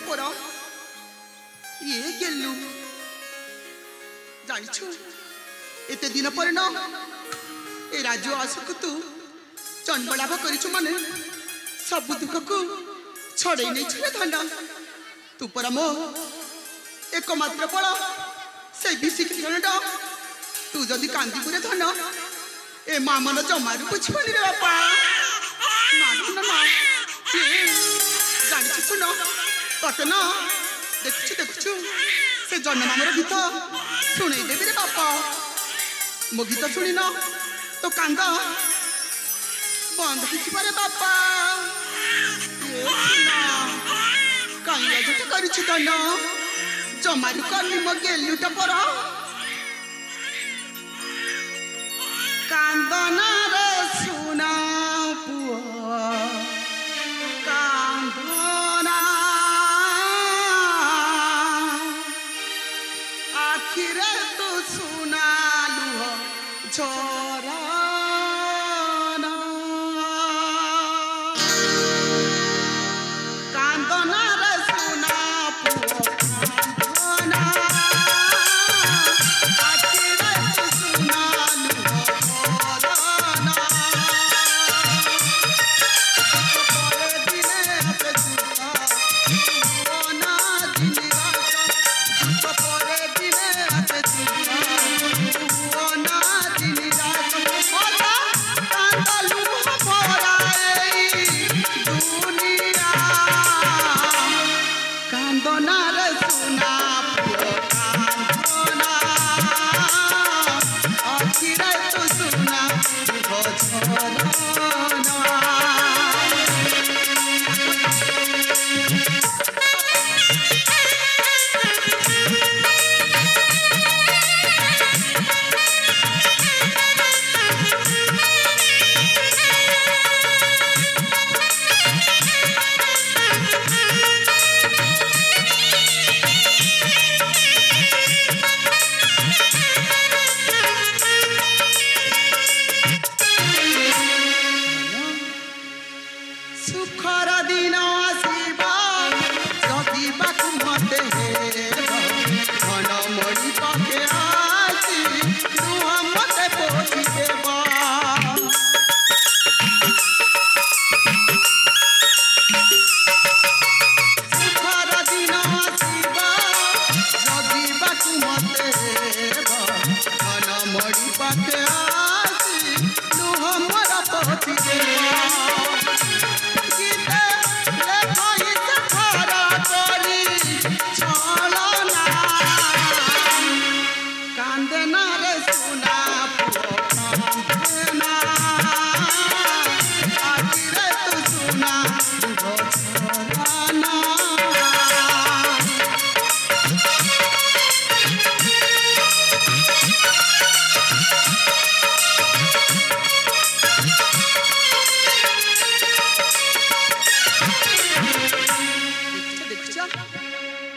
पोरा ये गेलु जानिछु एते दिन पर न ए राजू आसुक तू चंडलाभ करिछु माने सब दुख को छड़े नहीं छे धन तू पर मो एकमात्र बल से विशिक धनटा तू जदि कांदी पुरे धन ए माँ मन जमारू बुझबनी रे बापा ना धन ना जानिछु सुन तते न देखुछु से जन्म मामर गीत शुणई देवी रे बापा मो गीत शुणी न तो कांद बंद हो बापा कहीं अजट कर जमारू करनी मो गेलुटा पर कांदना रे सुना पुआ कांदना आखिरे तू सुना लुह झरा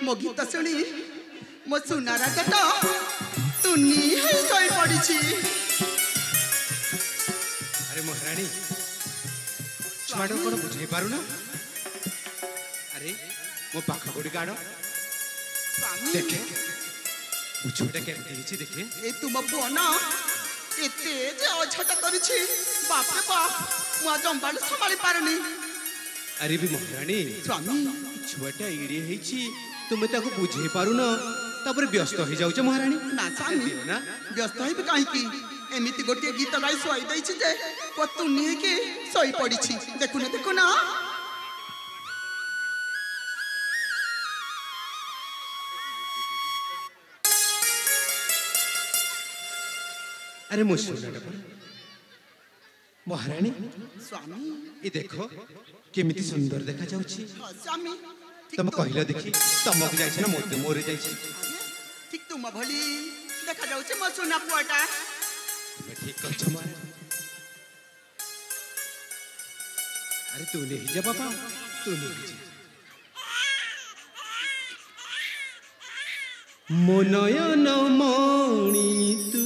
मो गीत शुणी मो सुनारा जट तुनी सोई पड़ी। अरे महाराणी छुआ कौन बुझे पार ना अरे मो पाख गोड़ी गाड़ देखे छुटा केमती देखे ए तुम पुओ ना एते जे अछटा करिछि बाप रे बाप मु जंबाल संभाली पारनी। अरे भी महाराणी स्वामी छुआटा इड़े हेछि तुम ताको बुझे पारु न तापर व्यस्त हो जाउछ महाराणी। ना स्वामी ना व्यस्त है काहे की एमिति गोटे गीत गाई सोई दैछि जे पतु नहीं के सोई पड़िछि देखु ना अरे मो सुनाटा पर महाराणी स्वामी ये देखो केमिति सुंदर देखा जाउछि। स्वामी तुम कहला देखी तमक जाइछ ना मोते मोरे जाइछ ठीक तुम भली देखा जाउछि मो सुना पुआटा मैं ठीक कहछ मारे। अरे तू नहीं जा बाबा तू नहीं जा मोनयन मणि तू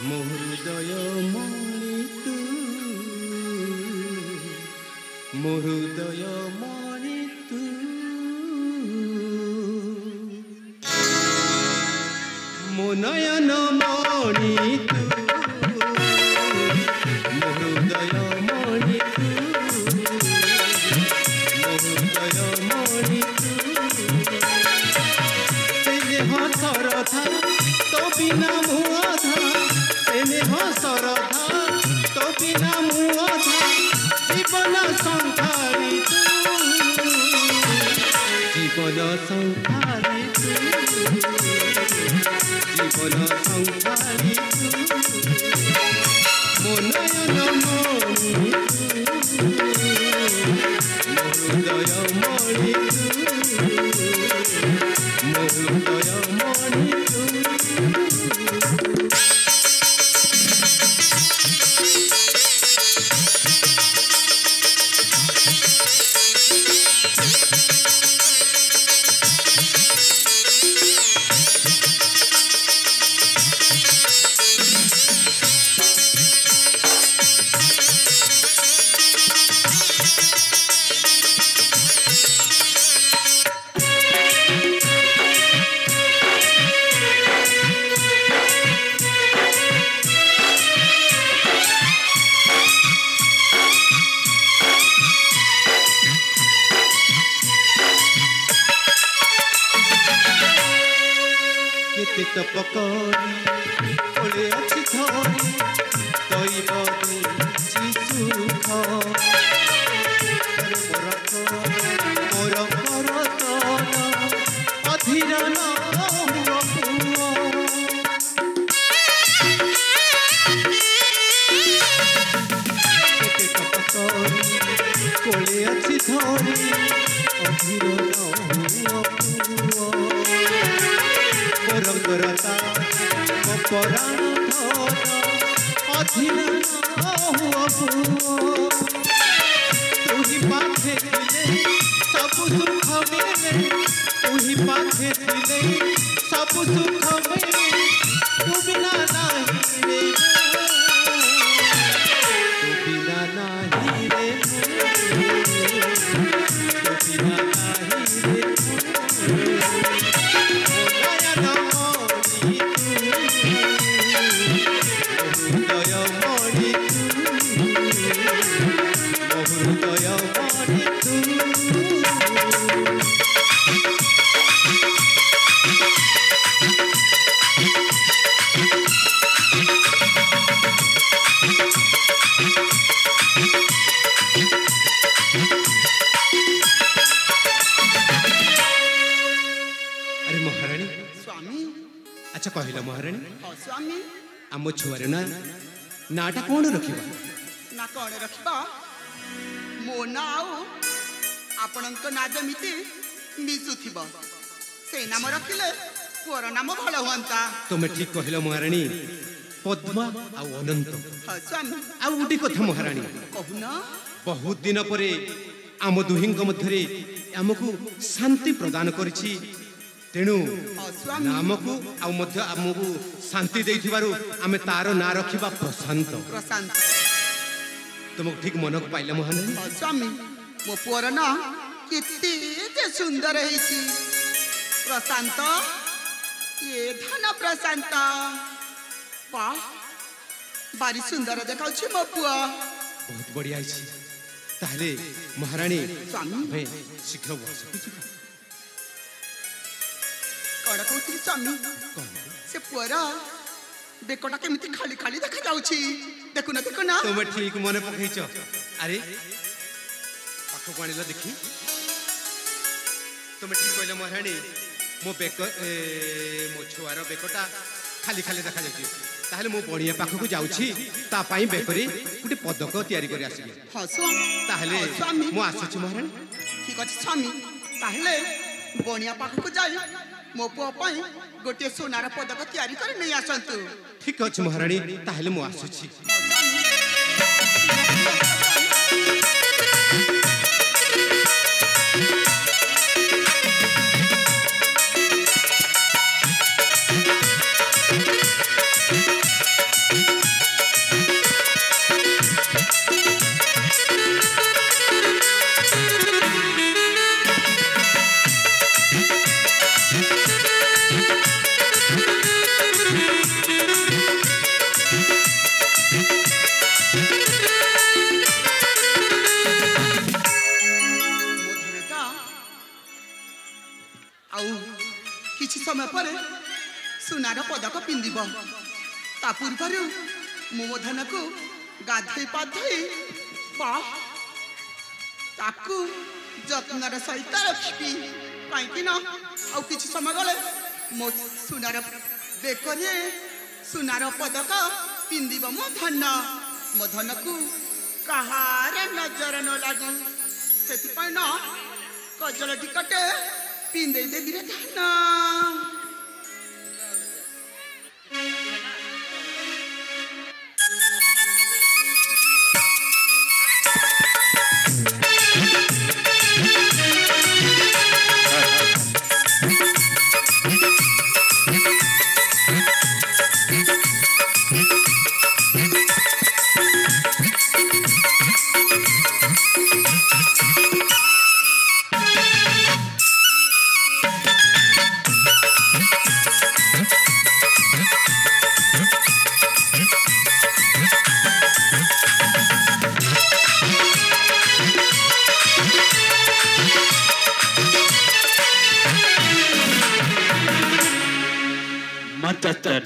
मोहृदय मणि तू मो हृदय मणि तू मो नयन मणि तू मो हृदय मणि तू मो हृदय मणि तू सरधा तो बिना मुआधा स्नेह सरधा तो बिना मुआधा जीवन संसारी तू जीवन संसारी तू जीवन संसारी तू मो नयन मणि तू मो हृदय मणि तू मो हृदय मणि तू तपकरी कोले अच्छी धरी दैव देछि सुख मोर करतन अधीर न हुआ पुआ केते तपकरी कोले अच्छी धरी अधीर न हुआ पुआ करता पराण धर अधीन हुआ तू ही पाखे थिले सब सुख मिले तू ही पाखे थिले सब सुख मिले तू बिना नहीं रे तू बिना नहीं रे तू बिना नहीं रे अच्छा कहला महाराणी स्वामी आम छुआर ना नाटा कौन रखिबा ना कौन रखिबा मो ना आउ आपणक ना जमिति मिसुथिबा से नाम रखिले पुअर नाम भल हुअंता तुम ठीक कहला महाराणी पद्मा आ अनंत स्वामी आ उडी कथा महाराणी कहूना बहुत दिन परे आम दुहिंक मध्यरे आमको शांति प्रदान करिछि तेणु नाम को आमको शांति देथिबारु आमे तार ना रखिबा प्रशांत प्रशांत तुमको ठीक मन को पाइला महारानी स्वामी मो पुअर ना केते जे सुंदर हेछि प्रशांत ये धन प्रशांत वाह बारी सुंदर देखाउछि मो पुआ बहुत बढ़िया अछि ताहले महारानी स्वामी मैं शीघ्र बस कौन कहती स्वामी से पुअरा बेकटा केमिति खाली खाली देखा जाउछि देखुना देखुना तुम ठीक मन पकईच अरे पाखक आनिल देखी तुम ठीक कहल महाराणी मो बेक मो छुआर बेकटा खाली खाली देखा जाउछि ताहले मो बणिया पाखक जाउछि ता पई बेकरी गुटे पदक तयारी करी आसीबी हां स्वामी ताहले स्वामी मो आसीछि महाराणी ठीक अछि स्वामी ताहले बणिया पाखक जाई मो पुआ पई गोटे सोनार पदक तयारी कर नै आसंतु ठीक अछि महाराणी ताहले मो आसीछि आउ किछि समय पर सुनार पदक पिंदिब ता पूर्व मो धन को गाधई पाधई ताकू जत्नर सहित रखी कहीं आउ किछि समय गले मो सुनार बेकरे सुनार पदक पिंदिब मो धन को कहार नजर न लागू से कजल टिकटे पिंदे देवी रे धन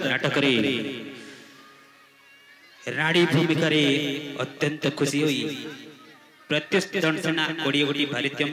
नाटक राणी भूमिका अत्यंत खुशी हुई प्रत्युष दंडना 20 गोटी भारतीय